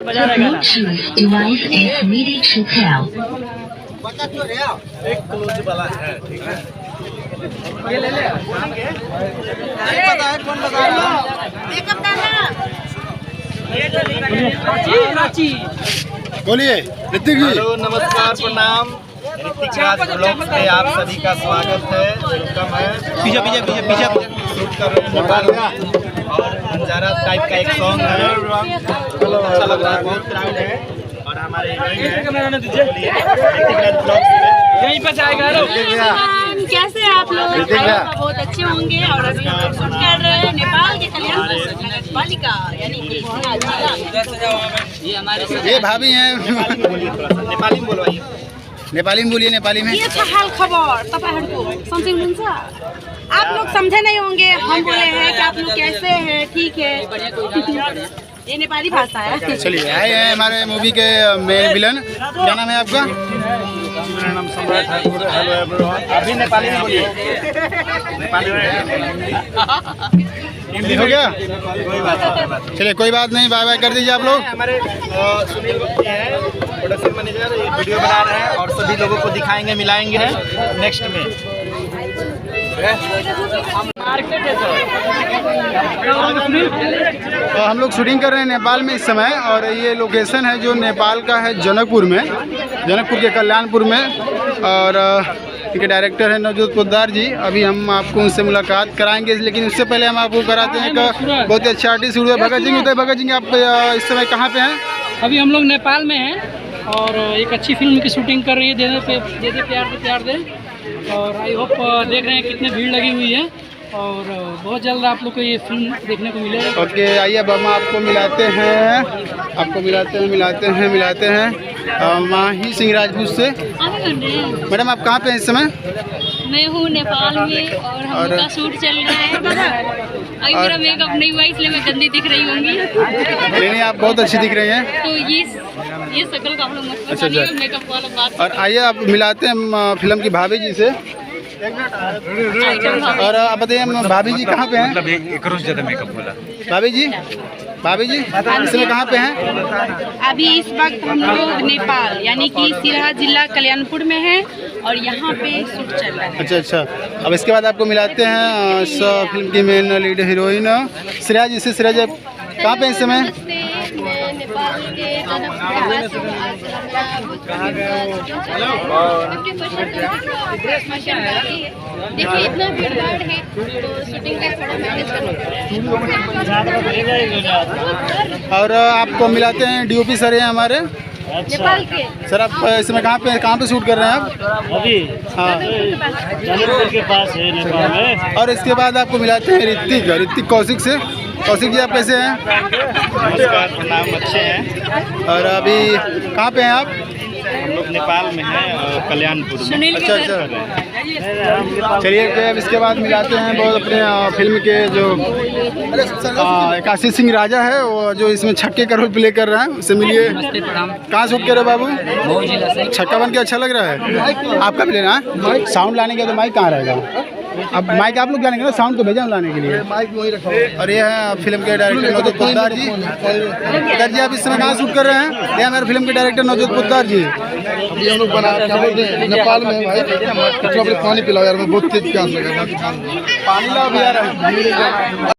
Device is needed to help. एक close वाला है, ठीक है। ये ले ले। कौन बता रहा है? मेकअप डालना। रांची बोलिए ऋतिक जी। हेलो, नमस्कार, प्रणाम। ऋतिक राज ब्लॉग्स में आप सभी का स्वागत है। वेलकम है। पीछे शूट कर रहे हैं और बंजारा टाइप का एक सॉन्ग है। बहुत अच्छा लग रहा है, बहुत क्राउड है। और हमारे यहीं पे जाएगा। कैसे आप लोग? बहुत अच्छे होंगे। और अभी हम लोग शूट कर रहे हैं नेपाल के कल्याणपुर नगर पालिका यानी कि जिला। ये भाभी हैं। नेपाली में बोलवाइए। नेपाली में बोलिए। नेपाली में ये था हाल खबर तपाईहरुको समझे हुनुहुन्छ? आप लोग समझे नहीं होंगे। हम बोले हैं कि आप लोग कैसे हैं, ठीक है। ये नेपाली भाषा है। चलिए, आए हैं हमारे मूवी के मेन विलन। क्या नाम है आपका? मेरा नाम सम्राट ठाकुर। Hello everyone. अभी नेपाली में बोलिए। नेपाली में हिंदी हो गया? कोई बात नहीं। चलिए, कोई बात नहीं। बाय बाय कर दीजिए आप लोग। हमारे सुनील ये हैं, प्रोडक्शन मैनेजर। ये वीडियो बना रहे हैं और सभी लोगों को दिखाएंगे, मिलाएंगे नेक्स्ट में। तो हम लोग शूटिंग कर रहे हैं नेपाल में इस समय। और ये लोकेशन है जो नेपाल का है, जनकपुर में, जनकपुर के कल्याणपुर में। और इनके डायरेक्टर है नवजोत पोद्दार जी। अभी हम आपको उनसे मुलाकात कराएंगे, लेकिन उससे पहले हम आपको कराते हैं एक बहुत ही अच्छा आर्टिस्ट उदय भगत जी। उदय भगत जी, आप इस समय कहाँ पे हैं? अभी हम लोग नेपाल में हैं और एक अच्छी फिल्म की शूटिंग कर रही है। दे दे प्यार दे। और आई होप देख रहे हैं कितनी भीड़ लगी हुई है और बहुत जल्द आप लोग को ये फिल्म देखने को मिलेगा। ओके, आइए अब हम आपको मिलाते हैं माही सिंह राजपूत से। मैडम, आप कहाँ पे हैं इस समय? मैं हूँ नेपाल में और हम लोग का शूट चल रहा है। अभी मेरा मेकअप नहीं हुआ इसलिए मैं गंदी दिख रही होंगी। नहीं, आप बहुत अच्छी दिख रही हैं। तो ये शक्ल का हम लोग मत अच्छा। बताइए, मेकअप वाला बात। और आइए आप मिलाते हैं फिल्म की भाभी जी से। और आप बताइए भाभी जी कहाँ पे हैं? भाभी जी इस समय कहाँ पे हैं? अभी इस वक्त हम लोग नेपाल यानी कि सिरहा जिला कल्याणपुर में हैं और यहाँ पे शूट चल रहा है। अच्छा। अब इसके बाद आपको मिलाते हैं फिल्म की मेन लीड हीरोइन श्रेया जी से। श्रेया जी कहाँ पे हैं इस समय? मैं नेपाल के देखिए इतना भीड़ भाड़ है तो शूटिंग का थोड़ा मैनेज करना। और आपको मिलाते हैं डीओपी सर हैं हमारे नेपाल के। सर, आप इस समय कहाँ पे शूट कर रहे हैं आप? अभी हाँ, जनकपुर के पास है नेपाल में। और इसके बाद आपको मिलाते हैं ऋतिक कौशिक से। कौशिक जी, आप कैसे हैं? नमस्कार, प्रणाम। अच्छे हैं। और अभी कहाँ पे हैं आप? हम लोग नेपाल में हैं, कल्याणपुर में। अच्छा। चलिए, अब इसके बाद मिलाते हैं बहुत अपने फिल्म के जो काशी सिंह राजा है, वो जो इसमें छक्के का रोल प्ले कर रहा है, उससे मिलिए। कहाँ शूट कर रहे हो बाबू? छक्का बन के अच्छा लग रहा है। आपका भी लेना है? साउंड लाने के तो माइक कहाँ रहेगा? अब माइक आप लोग जानेंगे ना, साउंड तो भेजा हम लाने के लिए। माइक वहीं रखा। और ये है फिल्म के डायरेक्टर नवजोत पोद्दार जी। पोद्दार जी, आप इस समय कहाँ शूट कर रहे हैं? ये हमारे फिल्म के डायरेक्टर नवजोत पोद्दार जी। अभी हम लोग बना क्या बोलते हैं नेपाल में भाई। पानी पिलाओ यार, मैं बहुत तेज प्यास लगा। पानी लाओ भी यार।